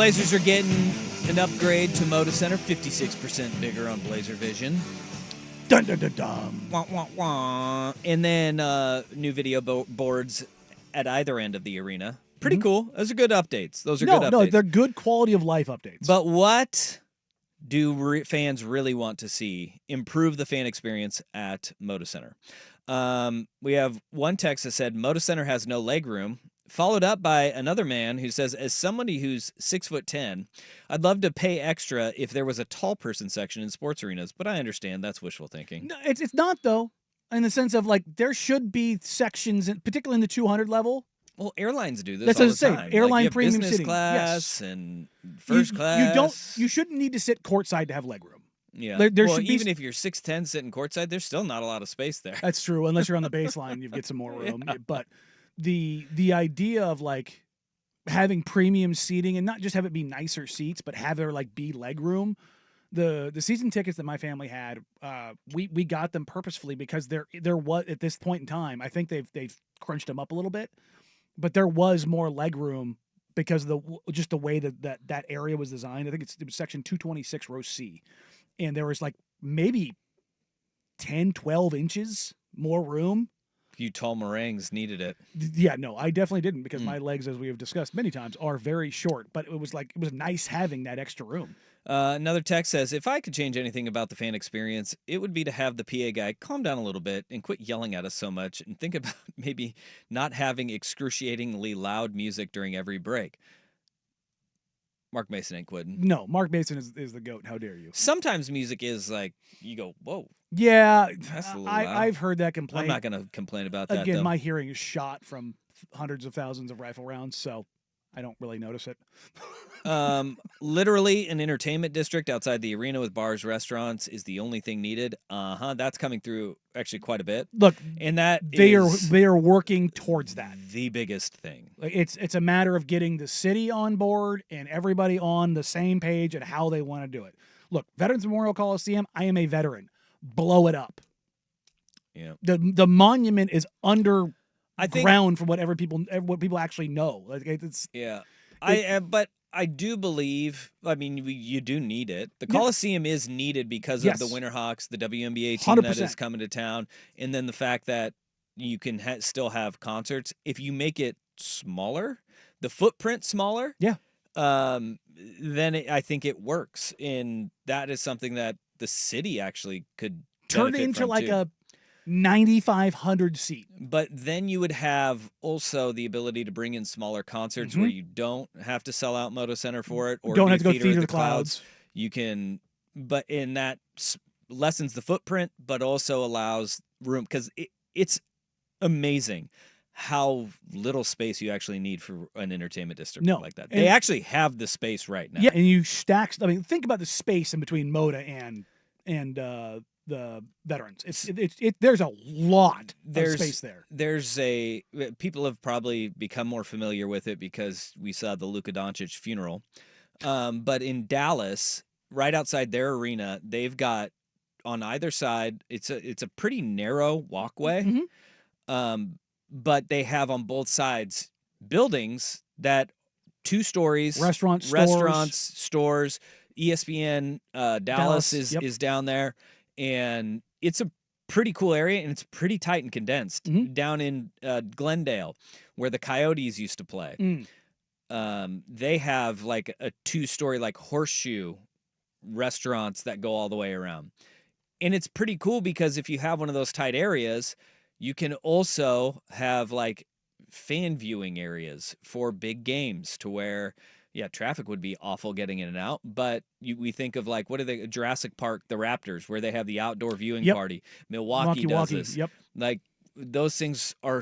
Blazers are getting an upgrade to Moda Center, 56% bigger on Blazer Vision. Dun, dun, dun, dun. Wah, wah, wah. And then new video boards at either end of the arena. Pretty cool. Those are good updates. Those are good updates. No, they're good quality of life updates. But what do fans really want to see improve the fan experience at Moda Center? We have one text that said, Moda Center has no leg room, followed up by another man who says, as somebody who's 6'10", I'd love to pay extra if there was a tall person section in sports arenas, but I understand that's wishful thinking. No, it's not, though, in the sense of, like, there should be sections, particularly in the 200 level. Well, airlines do this That's all what the I'm time. saying. Airline like, premium business sitting. class Yes. and first class. You shouldn't need to sit courtside to have leg room. Yeah. There well, should be even if you're 6'10", sitting courtside, there's still not a lot of space there. That's true. Unless you're on the baseline, you get some more room. Yeah. But the idea of like having premium seating and not just have it be nicer seats, but have there like be leg room. The season tickets that my family had, we got them purposefully because there was at this point in time, I think they've crunched them up a little bit, but there was more leg room because of the way that area was designed. I think it was section 226 row C. And there was like maybe 10, 12 inches more room. You tall meringues needed it. Yeah, no, I definitely didn't because my legs, as we have discussed many times, are very short. But it was nice having that extra room. Another text says, if I could change anything about the fan experience, it would be to have the PA guy calm down a little bit and quit yelling at us so much and think about maybe not having excruciatingly loud music during every break. Mark Mason ain't quitting. No, Mark Mason is the GOAT. How dare you? Sometimes music is like, you go, whoa. Yeah, That's a little loud. I've heard that complaint. I'm not going to complain about that, Again, though. my hearing is shot from hundreds of thousands of rifle rounds, so I don't really notice it. Literally an entertainment district outside the arena with bars, restaurants is the only thing needed. That's coming through actually quite a bit. Look, and that they are working towards that. The biggest thing. It's a matter of getting the city on board and everybody on the same page and how they want to do it. Look, Veterans Memorial Coliseum, I am a veteran. Blow it up. Yeah. The monument is under I think, ground for what people actually know. Like it's but I do believe. I mean, you do need it. The Coliseum is needed because of the Winterhawks, the WNBA team 100%. that is coming to town, and then the fact that you can still have concerts if you make it smaller, the footprint smaller. Yeah. Then I think it works, and that is something that the city actually could turn it into like a 9,500 seat. But then you would have also the ability to bring in smaller concerts where you don't have to sell out Moda Center for it, or don't have to go Theater of the Clouds. You can, but in that lessens the footprint, but also allows room because it's amazing how little space you actually need for an entertainment district like that. They actually have the space right now. Yeah, and you stack. I mean, think about the space in between Moda and the veterans. There's a lot of space there. People have probably become more familiar with it because we saw the Luka Doncic funeral. But in Dallas, right outside their arena, they've got on either side. It's a pretty narrow walkway. But they have on both sides buildings that 2 stories, restaurants, stores. ESPN Dallas is down there, and it's a pretty cool area, and it's pretty tight and condensed. Down in Glendale, where the Coyotes used to play, they have like a 2-story like horseshoe restaurants that go all the way around, and it's pretty cool because if you have one of those tight areas, you can also have like fan viewing areas for big games to where, traffic would be awful getting in and out. But we think of like, Jurassic Park, the Raptors, where they have the outdoor viewing party. Milwaukee does this. Like those things are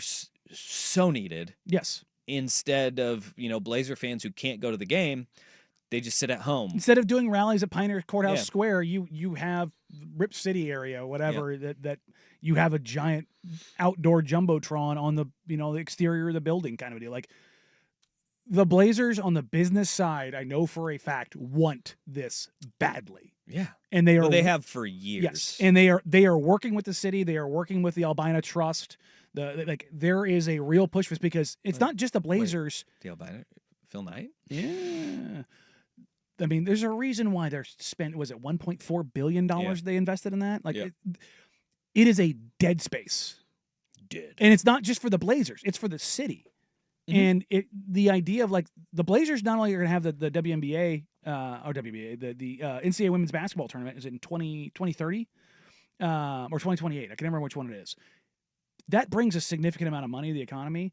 so needed. Yes. Instead of, Blazer fans who can't go to the game, they just sit at home. Instead of doing rallies at Pioneer Courthouse Square, you have Rip City area, whatever, that you have a giant outdoor jumbotron on the the exterior of the building kind of deal. Like the Blazers on the business side, I know for a fact, want this badly. Yeah. And they are they have for years. Yes. And they are working with the city, they are working with the Albina Trust. There is a real push for this because it's not just the Blazers. The Albina Phil Knight? Yeah. I mean, there's a reason why they're spent. Was it $1.4 billion they invested in that? Like, it is a dead space. Dead. And it's not just for the Blazers; it's for the city. And the idea of like the Blazers not only are going to have the WNBA or WBA, the NCAA women's basketball tournament is in 2030 or 2028. I can remember which one it is. That brings a significant amount of money to the economy.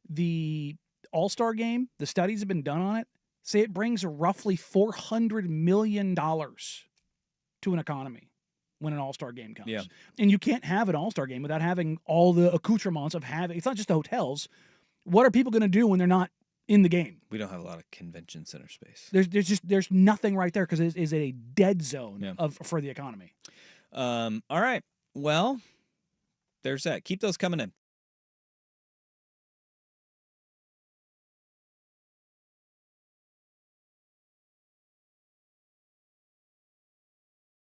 The All-Star game, the studies have been done on it, say it brings roughly $400 million to an economy when an All-Star game comes. Yeah. And you can't have an All-Star game without having all the accoutrements of having, it's not just the hotels. What are people going to do when they're not in the game? We don't have a lot of convention center space. There's nothing right there because it is a dead zone for the economy. All right. Well, there's that. Keep those coming in.